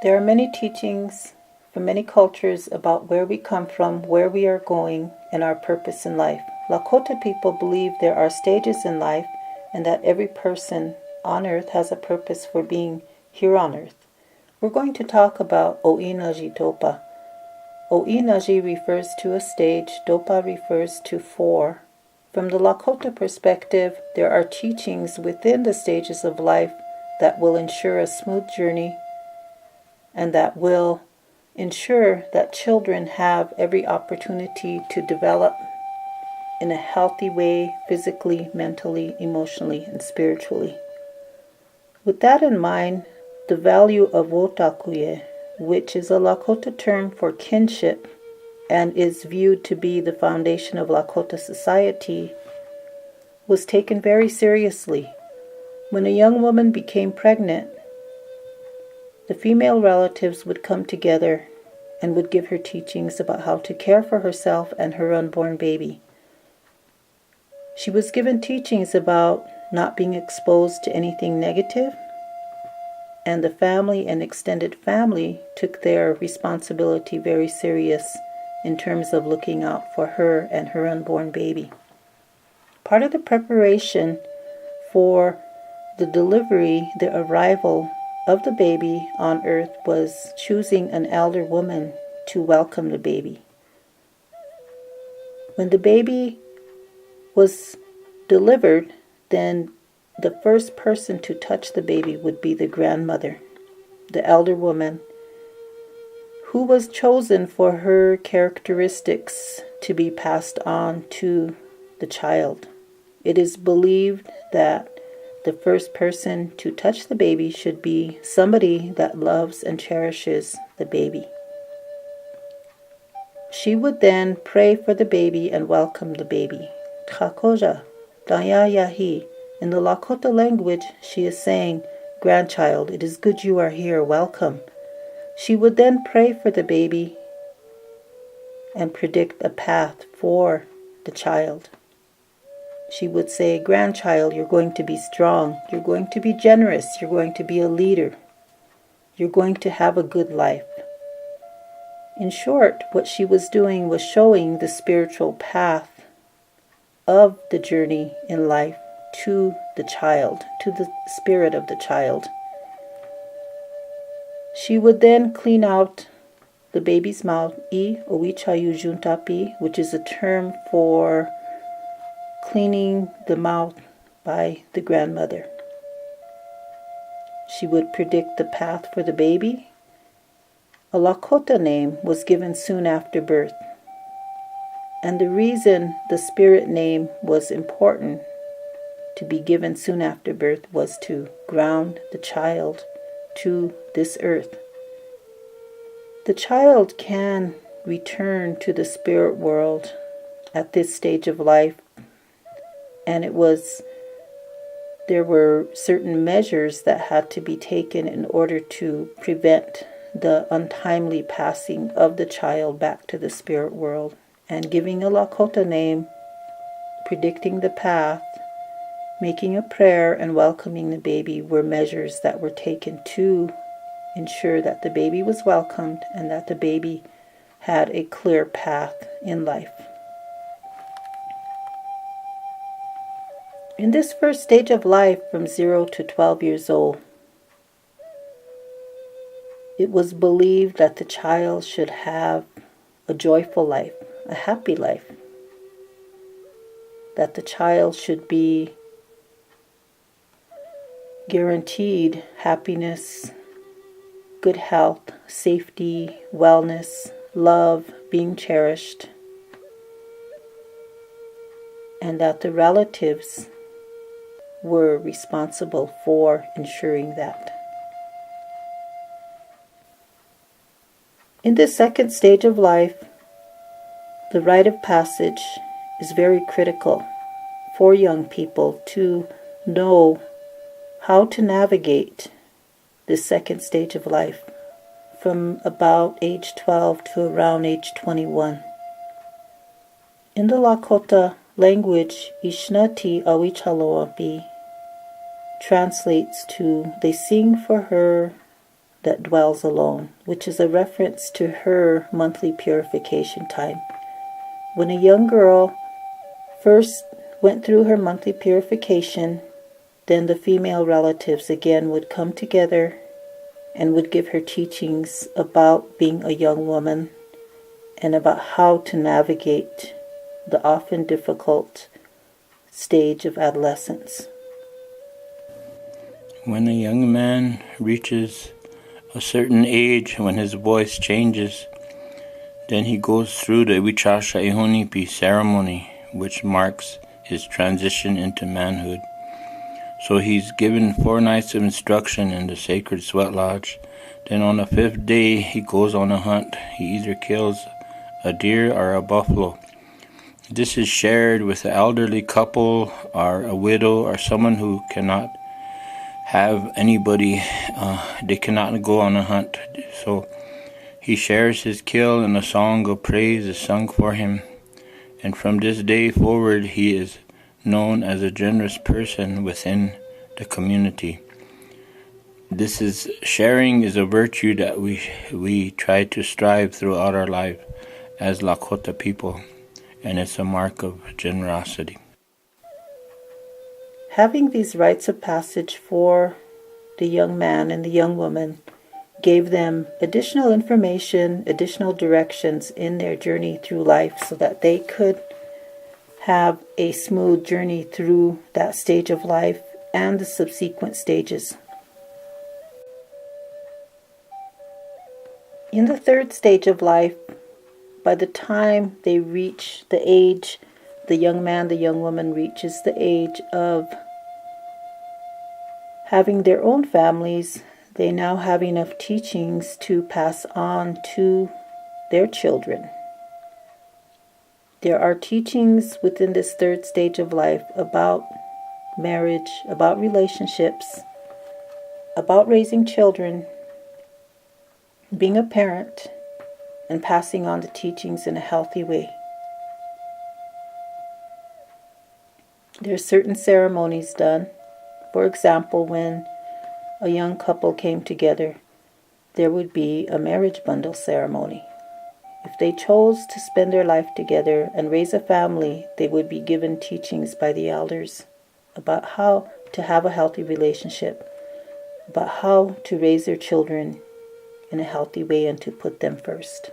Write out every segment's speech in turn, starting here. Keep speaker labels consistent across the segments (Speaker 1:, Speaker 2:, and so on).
Speaker 1: There are many teachings from many cultures about where we come from, where we are going, and our purpose in life. Lakota people believe there are stages in life and that every person on earth has a purpose for being here on earth. We're going to talk about O'Inaji Dopa. O'Inaji refers to a stage, Dopa refers to 4. From the Lakota perspective, there are teachings within the stages of life that will ensure a smooth journey and that will ensure that children have every opportunity to develop in a healthy way, physically, mentally, emotionally, and spiritually. With that in mind, the value of wotakuye, which is a Lakota term for kinship and is viewed to be the foundation of Lakota society, was taken very seriously. When a young woman became pregnant, the female relatives would come together and would give her teachings about how to care for herself and her unborn baby. She was given teachings about not being exposed to anything negative, and the family and extended family took their responsibility very serious in terms of looking out for her and her unborn baby. Part of the preparation for the delivery, the arrival of the baby on earth, was choosing an elder woman to welcome the baby. When the baby was delivered, then the first person to touch the baby would be the grandmother, the elder woman, who was chosen for her characteristics to be passed on to the child. It is believed that the first person to touch the baby should be somebody that loves and cherishes the baby. She would then pray for the baby and welcome the baby. Tchakoja, Daya Yahi. In the Lakota language, she is saying, "Grandchild, it is good you are here, welcome." She would then pray for the baby and predict a path for the child. She would say, "Grandchild, you're going to be strong, you're going to be generous, you're going to be a leader, you're going to have a good life." In short, what she was doing was showing the spiritual path of the journey in life to the child, to the spirit of the child. She would then clean out the baby's mouth, I owichayu juntapi, which is a term for cleaning the mouth by the grandmother. She would predict the path for the baby. A Lakota name was given soon after birth. And the reason the spirit name was important to be given soon after birth was to ground the child to this earth. The child can return to the spirit world at this stage of life, and there were certain measures that had to be taken in order to prevent the untimely passing of the child back to the spirit world. And giving a Lakota name, predicting the path, making a prayer, and welcoming the baby were measures that were taken to ensure that the baby was welcomed and that the baby had a clear path in life. In this first stage of life, from 0 to 12 years old, it was believed that the child should have a joyful life, a happy life, that the child should be guaranteed happiness, good health, safety, wellness, love, being cherished, and that the relatives were responsible for ensuring that. In this second stage of life, the rite of passage is very critical for young people to know how to navigate this second stage of life from about age 12 to around age 21. In the Lakota language, Ishnati Awichaloapi translates to, they sing for her that dwells alone, which is a reference to her monthly purification time. When a young girl first went through her monthly purification, then the female relatives again would come together and would give her teachings about being a young woman and about how to navigate the often difficult stage of adolescence.
Speaker 2: When a young man reaches a certain age, when his voice changes, then he goes through the Vichasha Ihonipi ceremony, which marks his transition into manhood. So he's given 4 nights of instruction in the sacred sweat lodge. Then on the 5th day, he goes on a hunt. He either kills a deer or a buffalo. This is shared with an elderly couple or a widow or someone who cannot have anybody. They cannot go on a hunt. So he shares his kill and a song of praise is sung for him. And from this day forward, he is known as a generous person within the community. This is sharing is a virtue that we try to strive throughout our life as Lakota people, and it's a mark of generosity.
Speaker 1: Having these rites of passage for the young man and the young woman gave them additional information, additional directions in their journey through life so that they could have a smooth journey through that stage of life and the subsequent stages. In the 3rd stage of life, by the time they reach the age, the young man, the young woman reaches the age of having their own families, they now have enough teachings to pass on to their children. There are teachings within this 3rd stage of life about marriage, about relationships, about raising children, being a parent, and passing on the teachings in a healthy way. There are certain ceremonies done. For example, when a young couple came together, there would be a marriage bundle ceremony. If they chose to spend their life together and raise a family, they would be given teachings by the elders about how to have a healthy relationship, about how to raise their children in a healthy way and to put them first.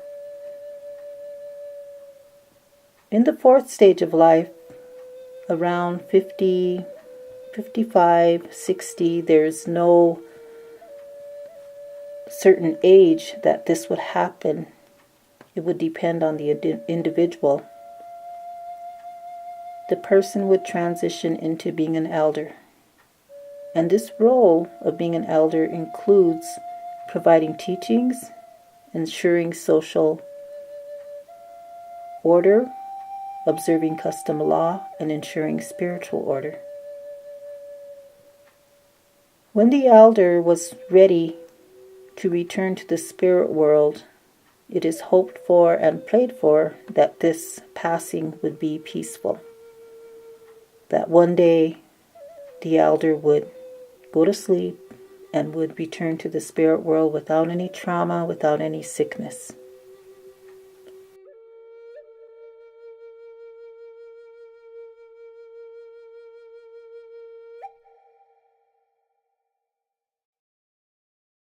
Speaker 1: In the 4th stage of life, around 50, 55, 60, there's no certain age that this would happen. It would depend on the individual. The person would transition into being an elder. And this role of being an elder includes providing teachings, ensuring social order, observing custom law, and ensuring spiritual order. When the elder was ready to return to the spirit world, it is hoped for and prayed for that this passing would be peaceful. That one day the elder would go to sleep and would return to the spirit world without any trauma, without any sickness.